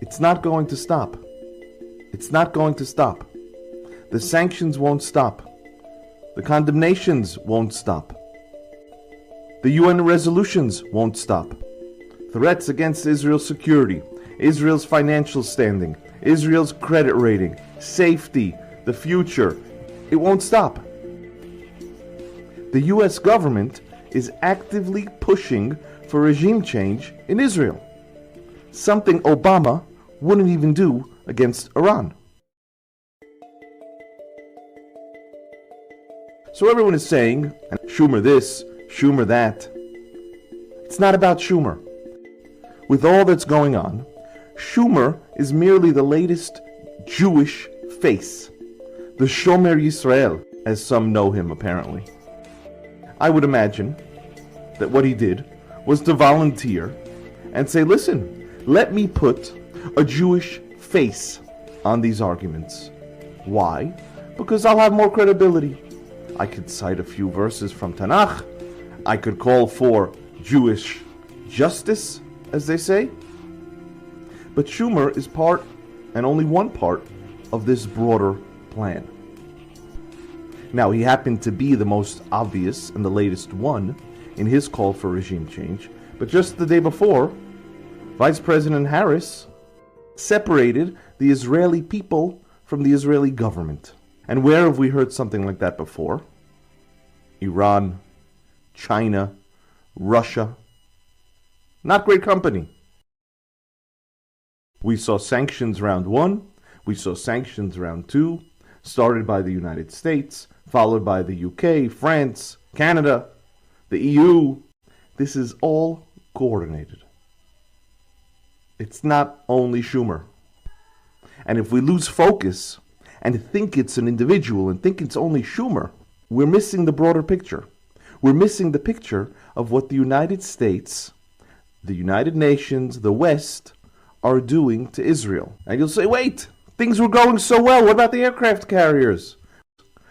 It's not going to stop. It's not going to stop. The sanctions won't stop. The condemnations won't stop. The UN resolutions won't stop. Threats against Israel's security, Israel's financial standing, Israel's credit rating, safety, the future, it won't stop. The US government is actively pushing for regime change in Israel, something Obama wouldn't even do against Iran. So everyone is saying, Schumer this, Schumer that. It's not about Schumer. With all that's going on, Schumer is merely the latest Jewish face, the Shomer Yisrael, as some know him apparently. I would imagine that what he did was to volunteer and say, listen, let me put a Jewish face on these arguments. Why? Because I'll have more credibility. I could cite a few verses from Tanakh. I could call for Jewish justice, as they say. But Schumer is part, and only one part, of this broader plan. Now, he happened to be the most obvious and the latest one in his call for regime change, but just the day before, Vice President Harris separated the Israeli people from the Israeli government. And where have we heard something like that before? Iran, China, Russia. Not great company. We saw sanctions round 1, we saw sanctions round 2, started by the United States, followed by the UK, France, Canada, the EU. This is all coordinated. It's not only Schumer. And if we lose focus and think it's an individual and think it's only Schumer, we're missing the broader picture. We're missing the picture of what the United States, the United Nations, the West, are doing to Israel. And you'll say, wait, things were going so well. What about the aircraft carriers?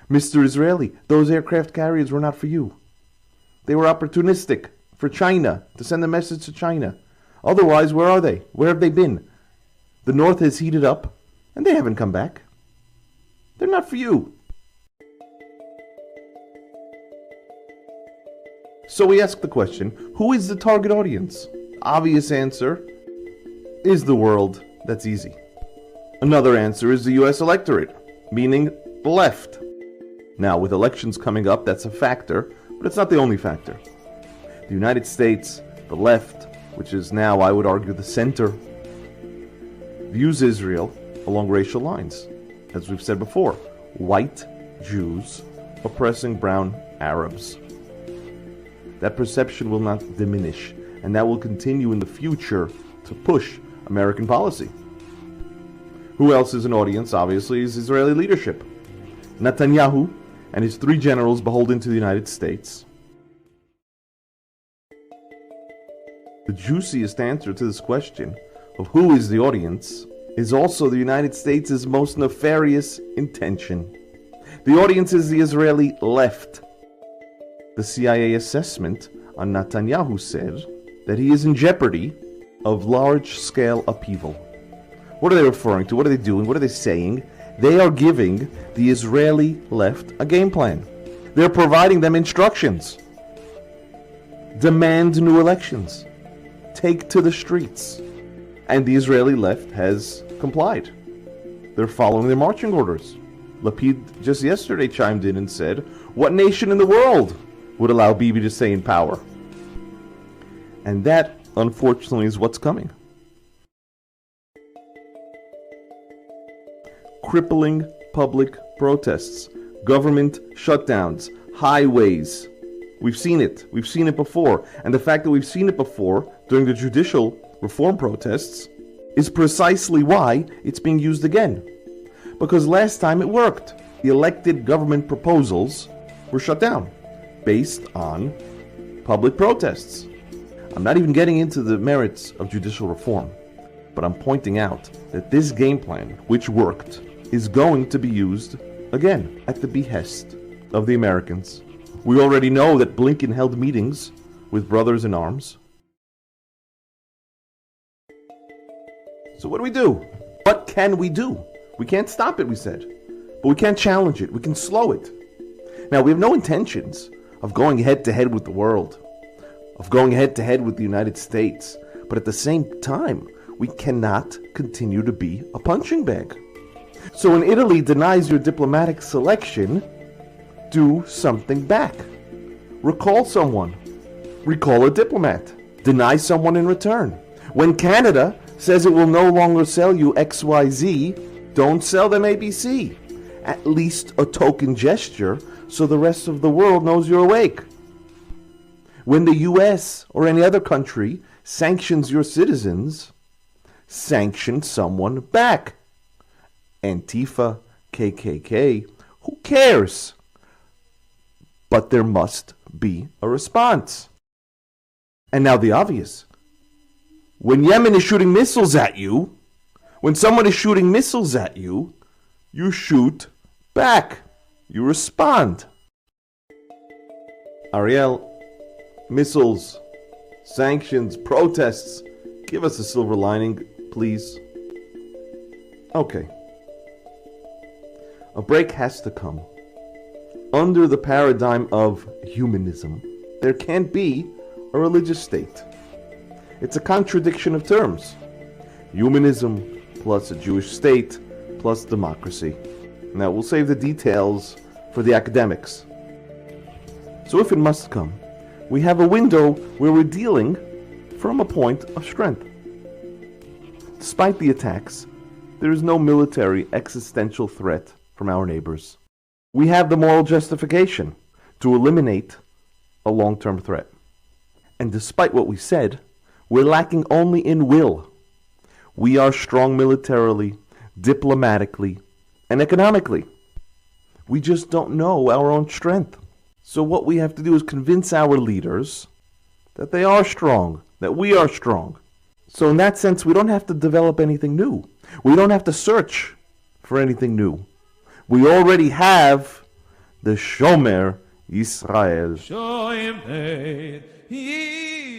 Mr. Israeli, those aircraft carriers were not for you. They were opportunistic for China, to send a message to China. Otherwise, where are they? Where have they been? The North has heated up, and they haven't come back. They're not for you. So we ask the question, who is the target audience? Obvious answer is the world. That's easy. Another answer is the US electorate, meaning the left. Now, with elections coming up, that's a factor, but it's not the only factor. The United States, the left, which is now, I would argue, the center, views Israel along racial lines. As we've said before, white Jews oppressing brown Arabs. That perception will not diminish, and that will continue in the future to push American policy. Who else is an audience? Obviously, is Israeli leadership. Netanyahu and his 3 generals beholden to the United States. The juiciest answer to this question of who is the audience is also the United States' most nefarious intention. The audience is the Israeli left. The CIA assessment on Netanyahu said that he is in jeopardy of large-scale upheaval. What are they referring to? What are they doing? What are they saying? They are giving the Israeli left a game plan. They're providing them instructions. Demand new elections. Take to the streets. And the Israeli left has complied. They're following their marching orders. Lapid just yesterday chimed in and said, what nation in the world would allow Bibi to stay in power? And that, unfortunately, is what's coming. Crippling public protests, government shutdowns, highways. We've seen it. We've seen it before. And the fact that we've seen it before during the judicial reform protests is precisely why it's being used again. Because last time it worked. The elected government proposals were shut down based on public protests. I'm not even getting into the merits of judicial reform, but I'm pointing out that this game plan, which worked, is going to be used again at the behest of the Americans. We already know that Blinken held meetings with brothers in arms. So what do? What can we do? We can't stop it, we said. But we can't challenge it. We can slow it. Now, we have no intentions of going head-to-head with the world, of going head-to-head with the United States. But at the same time, we cannot continue to be a punching bag. So when Italy denies your diplomatic selection, do something back. Recall someone. Recall a diplomat. Deny someone in return. When Canada says it will no longer sell you XYZ, don't sell them ABC. At least a token gesture so the rest of the world knows you're awake. When the US or any other country sanctions your citizens, sanction someone back. Antifa, KKK, who cares? But there must be a response. And now the obvious. When Yemen is shooting missiles at you, when someone is shooting missiles at you, you shoot back. You respond. Ariel, missiles, sanctions, protests. Give us a silver lining, please. Okay. A break has to come. Under the paradigm of humanism, there can't be a religious state. It's a contradiction of terms. Humanism plus a Jewish state plus democracy. Now, we'll save the details for the academics. So if it must come, we have a window where we're dealing from a point of strength. Despite the attacks, there is no military existential threat from our neighbors. We have the moral justification to eliminate a long-term threat. And despite what we said, we're lacking only in will. We are strong militarily, diplomatically, and economically. We just don't know our own strength. So what we have to do is convince our leaders that they are strong, that we are strong. So in that sense, we don't have to develop anything new. We don't have to search for anything new. We already have the Shomer Israel. Shomer Israel.